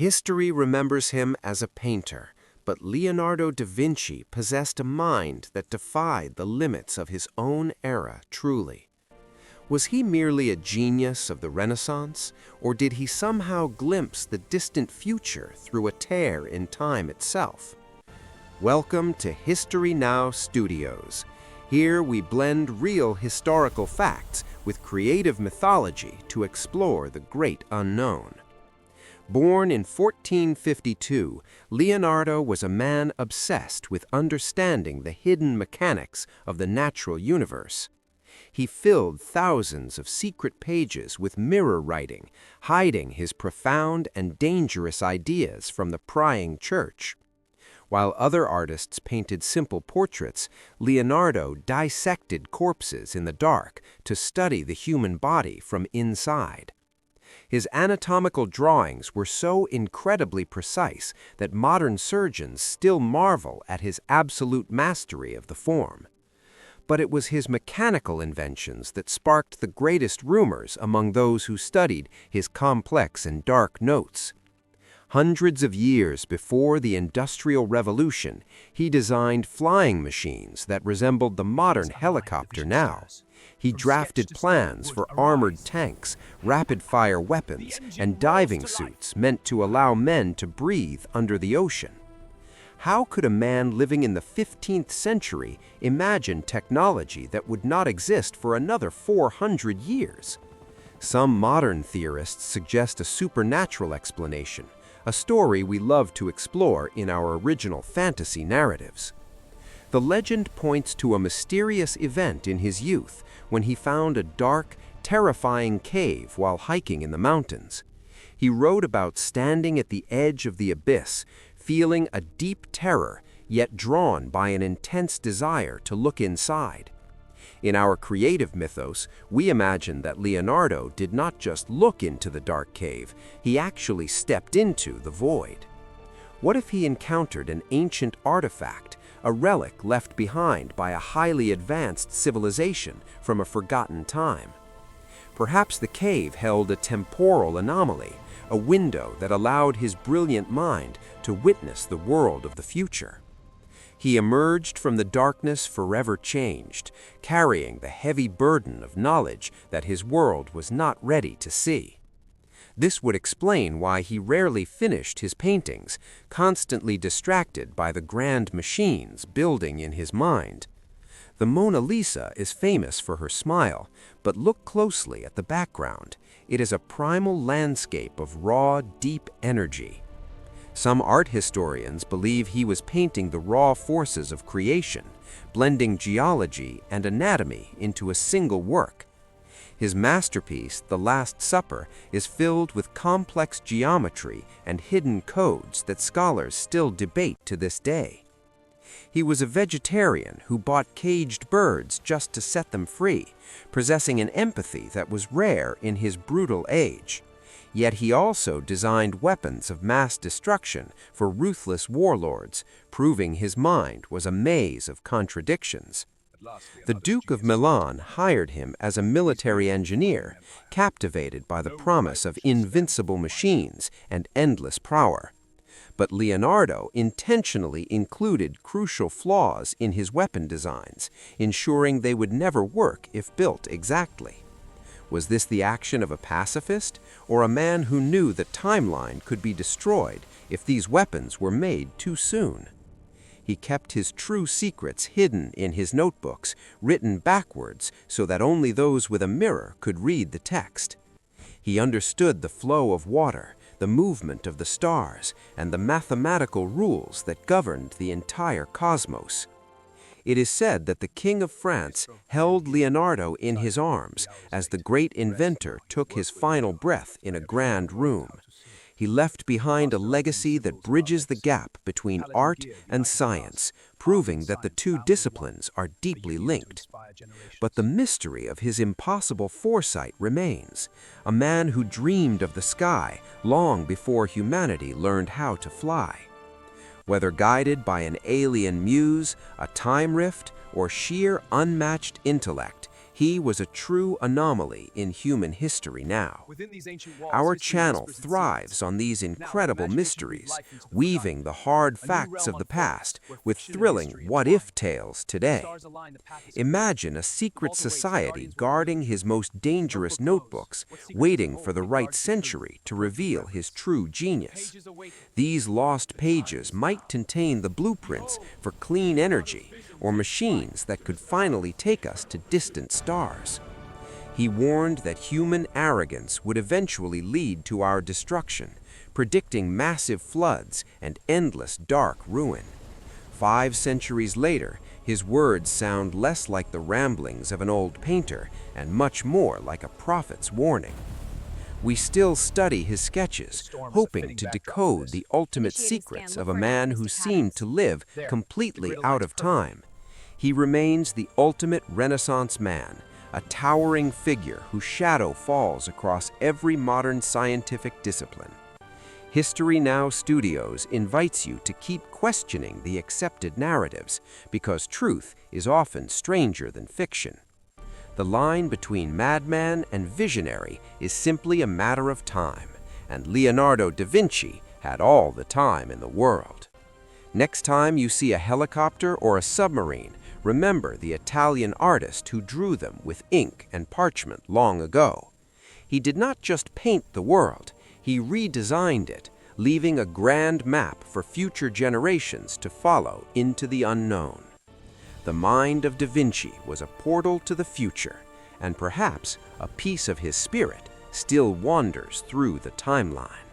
History remembers him as a painter, but Leonardo da Vinci possessed a mind that defied the limits of his own era truly. Was he merely a genius of the Renaissance, or did he somehow glimpse the distant future through a tear in time itself? Welcome to History Now Studios. Here we blend real historical facts with creative mythology to explore the great unknown. Born in 1452, Leonardo was a man obsessed with understanding the hidden mechanics of the natural universe. He filled thousands of secret pages with mirror writing, hiding his profound and dangerous ideas from the prying church. While other artists painted simple portraits, Leonardo dissected corpses in the dark to study the human body from inside. His anatomical drawings were so incredibly precise that modern surgeons still marvel at his absolute mastery of the form. But it was his mechanical inventions that sparked the greatest rumors among those who studied his complex and dark notes. Hundreds of years before the Industrial Revolution, he designed flying machines that resembled the modern helicopter now. He drafted plans for armored tanks, rapid-fire weapons, and diving suits meant to allow men to breathe under the ocean. How could a man living in the 15th century imagine technology that would not exist for another 400 years? Some modern theorists suggest a supernatural explanation, a story we love to explore in our original fantasy narratives. The legend points to a mysterious event in his youth when he found a dark, terrifying cave while hiking in the mountains. He wrote about standing at the edge of the abyss, feeling a deep terror, yet drawn by an intense desire to look inside. In our creative mythos, we imagine that Leonardo did not just look into the dark cave, he actually stepped into the void. What if he encountered an ancient artifact, a relic left behind by a highly advanced civilization from a forgotten time? Perhaps the cave held a temporal anomaly, a window that allowed his brilliant mind to witness the world of the future. He emerged from the darkness forever changed, carrying the heavy burden of knowledge that his world was not ready to see. This would explain why he rarely finished his paintings, constantly distracted by the grand machines building in his mind. The Mona Lisa is famous for her smile, but look closely at the background. It is a primal landscape of raw, deep energy. Some art historians believe he was painting the raw forces of creation, blending geology and anatomy into a single work. His masterpiece, The Last Supper, is filled with complex geometry and hidden codes that scholars still debate to this day. He was a vegetarian who bought caged birds just to set them free, possessing an empathy that was rare in his brutal age. Yet he also designed weapons of mass destruction for ruthless warlords, proving his mind was a maze of contradictions. The Duke of Milan hired him as a military engineer, captivated by the promise of invincible machines and endless power. But Leonardo intentionally included crucial flaws in his weapon designs, ensuring they would never work if built exactly. Was this the action of a pacifist, or a man who knew the timeline could be destroyed if these weapons were made too soon? He kept his true secrets hidden in his notebooks, written backwards so that only those with a mirror could read the text. He understood the flow of water, the movement of the stars, and the mathematical rules that governed the entire cosmos. It is said that the King of France held Leonardo in his arms as the great inventor took his final breath in a grand room. He left behind a legacy that bridges the gap between art and science, proving that the two disciplines are deeply linked. But the mystery of his impossible foresight remains, a man who dreamed of the sky long before humanity learned how to fly. Whether guided by an alien muse, a time rift, or sheer unmatched intellect, He was a true anomaly in human history now. Within these ancient walls, Our history channel whispers its thrives secrets. on these Now, incredible imagination breathes mysteries, life into the weaving forgotten. the hard A new facts realm of the unfolds, past where with fiction and thrilling history what-if intertwine. tales The today. stars align, the path is clear. Imagine a The secret vault awaits, the society guardians will guarding emerge. his most dangerous Notebook closed. notebooks, What secrets does it waiting hold? for the It right guards the truth. century to Approach with reveal his reverence. true The genius. pages awaken. These lost pages might contain the blueprints for clean energy or machines that could finally take us to distant stars. He warned that human arrogance would eventually lead to our destruction, predicting massive floods and endless dark ruin. 5 centuries later, his words sound less like the ramblings of an old painter and much more like a prophet's warning. We still study his sketches, Storm is a hoping fitting to backdrop for decode this. the ultimate Initiating secrets scan. of Look a for man who anachronistic seemed to patterns. live There. The completely grid out aligns of perfectly. time. He remains the ultimate Renaissance man, a towering figure whose shadow falls across every modern scientific discipline. History Now Studios invites you to keep questioning the accepted narratives, because truth is often stranger than fiction. The line between madman and visionary is simply a matter of time, and Leonardo da Vinci had all the time in the world. Next time you see a helicopter or a submarine, remember the Italian artist who drew them with ink and parchment long ago. He did not just paint the world, he redesigned it, leaving a grand map for future generations to follow into the unknown. The mind of Da Vinci was a portal to the future, and perhaps a piece of his spirit still wanders through the timeline.